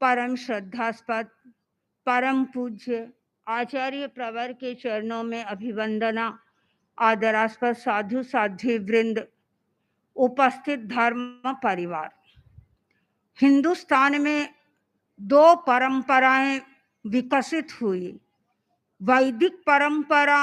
परम श्रद्धास्पद, परम पूज्य आचार्य प्रवर के चरणों में अभिवंदना, आदरास्पद साधु साध्वी वृंद, उपस्थित धर्म परिवार। हिंदुस्तान में दो परंपराएं विकसित हुई, वैदिक परंपरा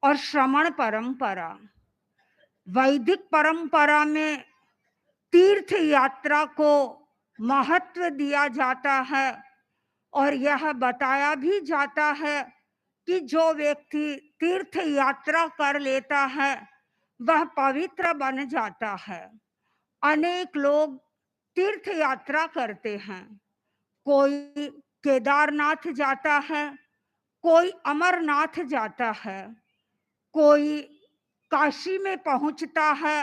और श्रमण परंपरा। वैदिक परंपरा में तीर्थ यात्रा को महत्व दिया जाता है और यह बताया भी जाता है कि जो व्यक्ति तीर्थ यात्रा कर लेता है वह पवित्र बन जाता है। अनेक लोग तीर्थ यात्रा करते हैं। कोई केदारनाथ जाता है, कोई अमरनाथ जाता है, कोई काशी में पहुंचता है,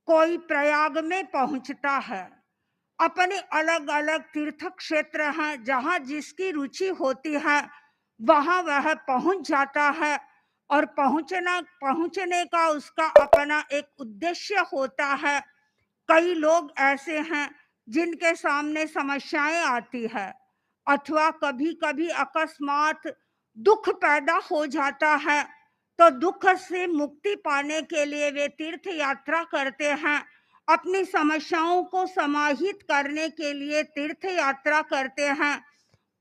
कोई प्रयाग में पहुंचता है। अपने अलग अलग तीर्थ क्षेत्र हैं, जहाँ जिसकी रुचि होती है वहाँ वह पहुंच जाता है और पहुंचने का उसका अपना एक उद्देश्य होता है। कई लोग ऐसे हैं जिनके सामने समस्याएं आती है अथवा कभी कभी अकस्मात दुख पैदा हो जाता है, तो दुख से मुक्ति पाने के लिए वे तीर्थ यात्रा करते हैं। अपनी समस्याओं को समाहित करने के लिए तीर्थ यात्रा करते हैं।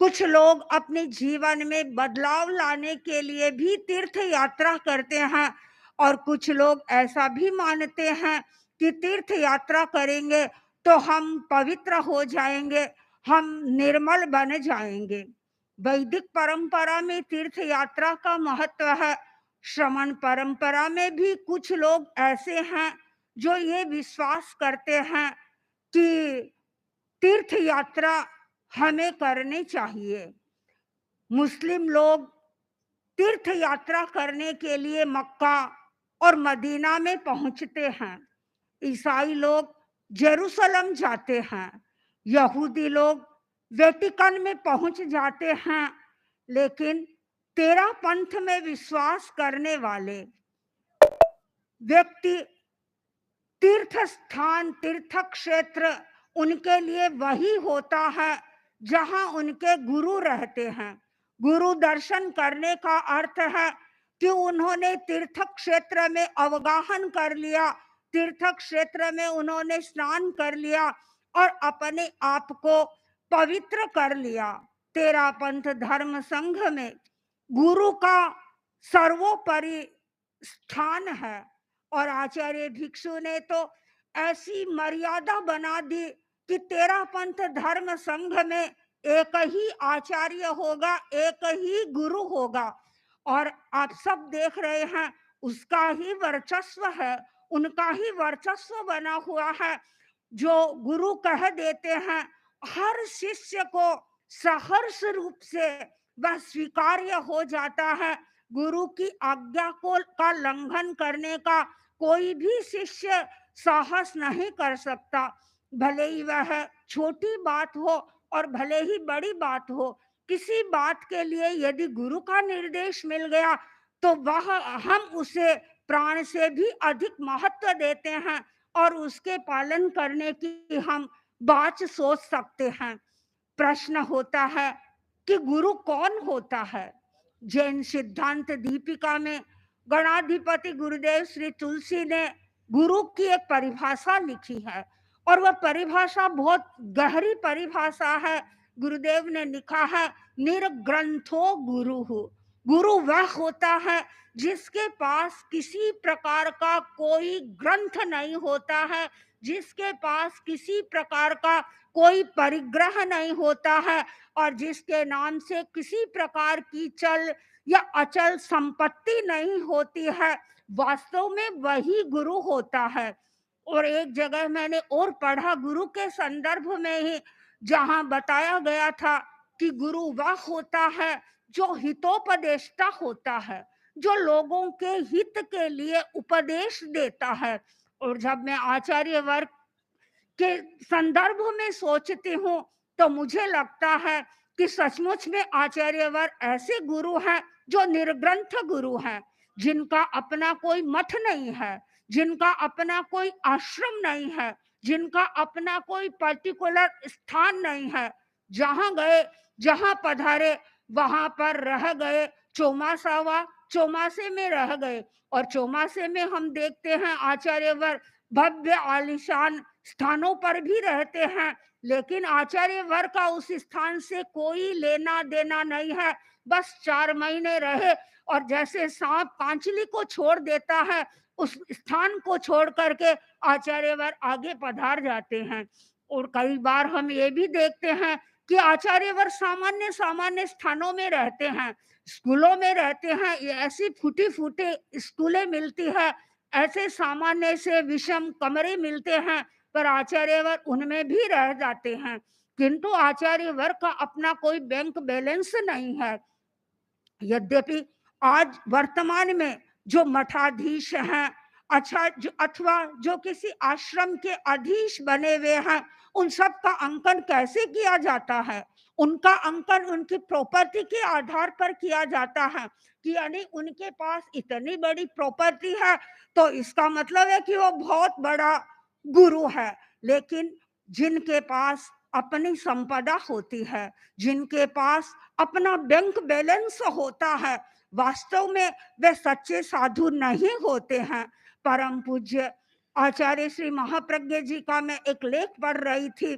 कुछ लोग अपने जीवन में बदलाव लाने के लिए भी तीर्थ यात्रा करते हैं और कुछ लोग ऐसा भी मानते हैं कि तीर्थ यात्रा करेंगे तो हम पवित्र हो जाएंगे, हम निर्मल बन जाएंगे। वैदिक परंपरा में तीर्थ यात्रा का महत्व है। श्रमण परंपरा में भी कुछ लोग ऐसे हैं जो ये विश्वास करते हैं कि तीर्थ यात्रा हमें करनी चाहिए। मुस्लिम लोग तीर्थ यात्रा करने के लिए मक्का और मदीना में पहुंचते हैं। ईसाई लोग जेरूसलम जाते हैं। यहूदी लोग वेटिकन में पहुंच जाते हैं। लेकिन तेरा पंथ में विश्वास करने वाले व्यक्ति तीर्थ स्थान, तीर्थ क्षेत्र उनके लिए वही होता है जहां उनके गुरु रहते हैं। गुरु दर्शन करने का अर्थ है कि उन्होंने तीर्थ क्षेत्र में अवगाहन कर लिया, तीर्थ क्षेत्र में उन्होंने स्नान कर लिया और अपने आप को पवित्र कर लिया। तेरा पंथ धर्म संघ में गुरु का सर्वोपरि स्थान है और आचार्य भिक्षु ने तो ऐसी मर्यादा बना दी कि तेरा पंथ धर्म संघ में एक ही आचार्य होगा, एक ही गुरु होगा। और आप सब देख रहे हैं उसका ही वर्चस्व है, उनका ही वर्चस्व बना हुआ है। जो गुरु कह देते हैं हर शिष्य को सहर्ष रूप से वह स्वीकार्य हो जाता है। गुरु की आज्ञा को का लंघन करने का कोई भी शिष्य साहस नहीं कर सकता। भले ही वह छोटी बात हो और भले ही बड़ी बात हो, किसी बात के लिए यदि गुरु का निर्देश मिल गया तो वह हम उसे प्राण से भी अधिक महत्व देते हैं और उसके पालन करने की हम बात सोच सकते हैं। प्रश्न होता है कि गुरु कौन होता है। जैन सिद्धांत दीपिका में गणाधिपति गुरुदेव श्री तुलसी ने गुरु की एक परिभाषा लिखी है और वह परिभाषा बहुत गहरी परिभाषा है। गुरुदेव ने लिखा है, निर्ग्रंथो गुरु। गुरु वह होता है जिसके पास किसी प्रकार का कोई ग्रंथ नहीं होता है, जिसके पास किसी प्रकार का कोई परिग्रह नहीं होता है और जिसके नाम से किसी प्रकार की चल या अचल संपत्ति नहीं होती है। वास्तव में वही गुरु होता है। और एक जगह मैंने और पढ़ा गुरु के संदर्भ में ही, जहां बताया गया था कि गुरु वह होता है जो हितोपदेष्टा होता है, जो लोगों के हित के लिए उपदेश देता है। और जब मैं आचार्य वर्ग के संदर्भ में सोचती हूँ तो मुझे लगता है कि सचमुच में आचार्यवर ऐसे गुरु हैं जो निर्ग्रंथ गुरु हैं, जिनका अपना कोई मठ नहीं है, जिनका अपना कोई आश्रम नहीं है, जिनका अपना कोई पर्टिकुलर स्थान नहीं है। जहाँ गए, जहाँ पधारे, वहाँ पर रह गए। चौमासा हुआ, चौमासे में रह गए। और चौमासे में हम देखते हैं आचार्यवर भव्य आलीशान स्थानों पर भी रहते हैं, लेकिन आचार्यवर का उस स्थान से कोई लेना देना नहीं है। बस 4 महीने रहे और जैसे सांप कांचली को छोड़ देता है, उस स्थान को छोड़ करके आचार्यवर आगे पधार जाते हैं। और कई बार हम ये भी देखते हैं कि आचार्यवर सामान्य सामान्य स्थानों में रहते हैं, स्कूलों में रहते हैं। ये ऐसी फूटी फूटी स्कूलें मिलती है, ऐसे सामान्य से विषम कमरे मिलते हैं, पर आचार्यवर उनमें भी रह जाते हैं। किंतु आचार्यवर का अपना कोई बैंक बैलेंस नहीं है। यद्यपि आज वर्तमान में जो मठाधीश हैं, अच्छा जो अथवा जो किसी आश्रम के अधीश बने हुए हैं, उन सब का अंकन कैसे किया जाता है? उनका अंकन उनकी प्रॉपर्टी के आधार पर किया जाता है कि यानी उनके पास इतनी बड़ी प्रॉपर्टी है, तो इसका मतलब है कि वो बहुत बड़ा गुरु है। लेकिन जिनके पास अपनी संपदा होती है, जिनके पास अपना बैंक बैलेंस होता है, वास्तव में वे सच्चे साधु नहीं होते हैं। परम पूज्य आचार्य श्री महाप्रज्ञ जी का मैं एक लेख पढ़ रही थी,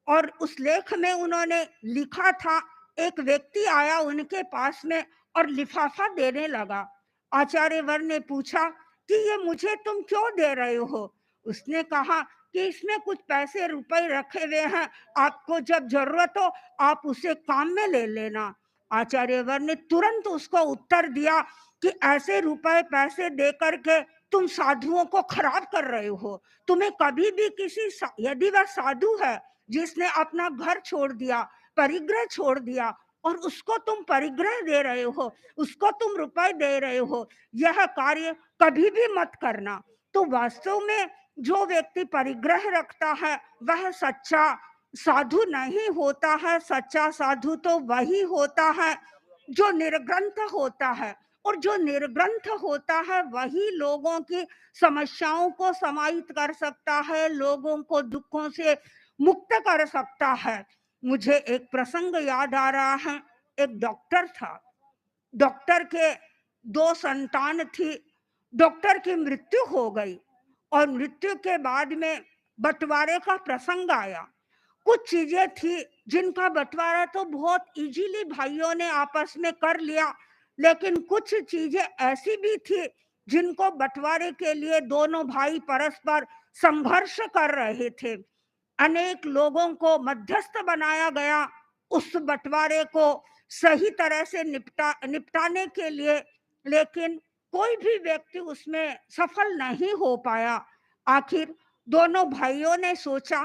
और उस लेख में उन्होंने लिखा था, एक व्यक्ति आया उनके पास में और लिफाफा देने लगा। आचार्यवर ने पूछा कि ये मुझे तुम क्यों दे रहे हो? उसने कहा कि इसमें कुछ पैसे रुपए रखे हुए हैं, आपको जब जरूरत हो आप उसे काम में ले लेना। आचार्यवर ने तुरंत उसको उत्तर दिया कि ऐसे रुपए पैसे दे करके तुम साधुओं को खराब कर रहे हो। तुम्हें कभी भी यदि वह साधु है जिसने अपना घर छोड़ दिया, परिग्रह छोड़ दिया, और उसको तुम परिग्रह दे रहे हो, उसको तुम रुपए दे रहे हो, यह कार्य कभी भी मत करना। तो वास्तव में जो व्यक्ति परिग्रह रखता है वह सच्चा साधु नहीं होता है। सच्चा साधु तो वही होता है जो निर्ग्रंथ होता है, और जो निर्ग्रंथ होता है वही लोगों की समस्याओं को समाहित कर सकता है, लोगों को दुखों से मुक्त कर सकता है। मुझे एक प्रसंग याद आ रहा है। एक डॉक्टर था, डॉक्टर के 2 संतान थी। डॉक्टर की मृत्यु हो गई और मृत्यु के बाद में बंटवारे का प्रसंग आया। कुछ चीजें थी जिनका बंटवारा तो बहुत इजीली भाइयों ने आपस में कर लिया, लेकिन कुछ चीजें ऐसी भी थी जिनको बंटवारे के लिए दोनों भाई परस्पर संघर्ष कर रहे थे। अनेक लोगों को मध्यस्थ बनाया गया उस बंटवारे को सही तरह से निपटाने के लिए, लेकिन कोई भी व्यक्ति उसमें सफल नहीं हो पाया। आखिर दोनों भाइयों ने सोचा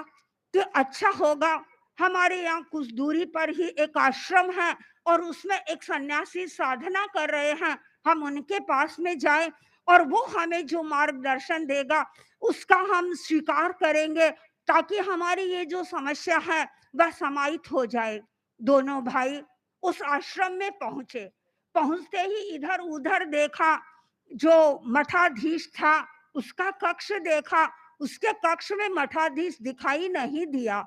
कि अच्छा होगा, हमारे यहाँ कुछ दूरी पर ही एक आश्रम है और उसमें एक सन्यासी साधना कर रहे हैं, हम उनके पास में जाएं और वो हमें जो मार्गदर्शन देगा उसका हम स्वीकार करेंगे, ताकि हमारी ये जो समस्या है वह समाहित हो जाए। दोनों भाई उस आश्रम में पहुंचे। पहुंचते ही इधर उधर देखा, जो मठाधीश था उसका कक्ष देखा, उसके कक्ष में मठाधीश दिखाई नहीं दिया।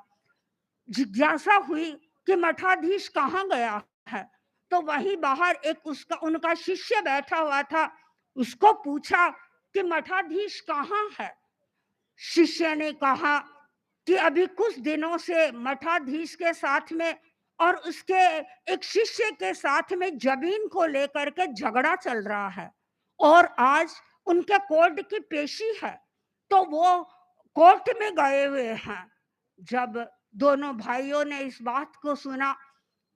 जिज्ञासा हुई कि मठाधीश कहाँ गया है, तो वहीं बाहर एक उसका उनका शिष्य बैठा हुआ था। उसको पूछा कि मठाधीश कहाँ है? शिष्य ने कहा कि अभी कुछ दिनों से मठाधीश के साथ में और उसके एक शिष्य के साथ में जमीन को लेकर के झगड़ा चल रहा है, और आज उनके कोर्ट की पेशी है, तो वो कोर्ट में गए हुए हैं। जब दोनों भाइयों ने इस बात को सुना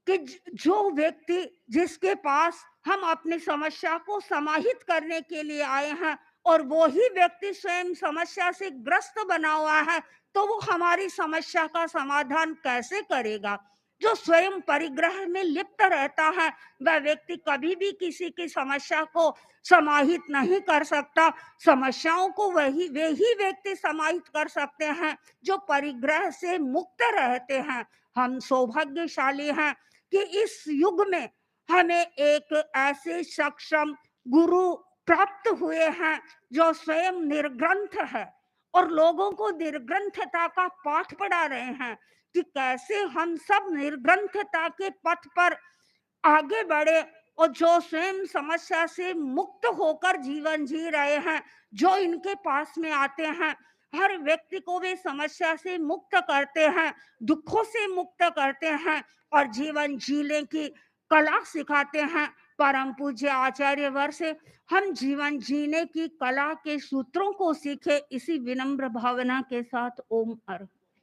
कि जो व्यक्ति जिसके पास हम अपनी समस्या को समाहित करने के लिए आए हैं और वो ही व्यक्ति स्वयं समस्या से ग्रस्त बना हुआ है, तो वो हमारी समस्या का समाधान कैसे करेगा? जो स्वयं परिग्रह में लिप्त रहता है वह व्यक्ति कभी भी किसी की समस्या को समाहित नहीं कर सकता। समस्याओं को वे ही व्यक्ति समाहित कर सकते हैं जो परिग्रह से मुक्त रहते हैं। हम सौभाग्यशाली हैं कि इस युग में हमें एक ऐसे सक्षम गुरु प्राप्त हुए हैं जो स्वयं निर्ग्रंथ है और लोगों को निर्ग्रंथता का पाठ पढ़ा रहे हैं कि कैसे हम सब निर्ग्रंथता के पथ पर आगे बढ़े और जो स्वयं समस्या से मुक्त होकर जीवन जी रहे हैं, जो इनके पास में आते हैं, हर व्यक्ति को वे समस्या से मुक्त करते हैं, दुखों से मुक्त करते हैं और जीवन जीने की कला सिखाते हैं। परम पूज्य आचार्य वर से हम जीवन जीने की कला के सूत्रों को सीखे, इसी विनम्र भावना के साथ ओम अर्पण।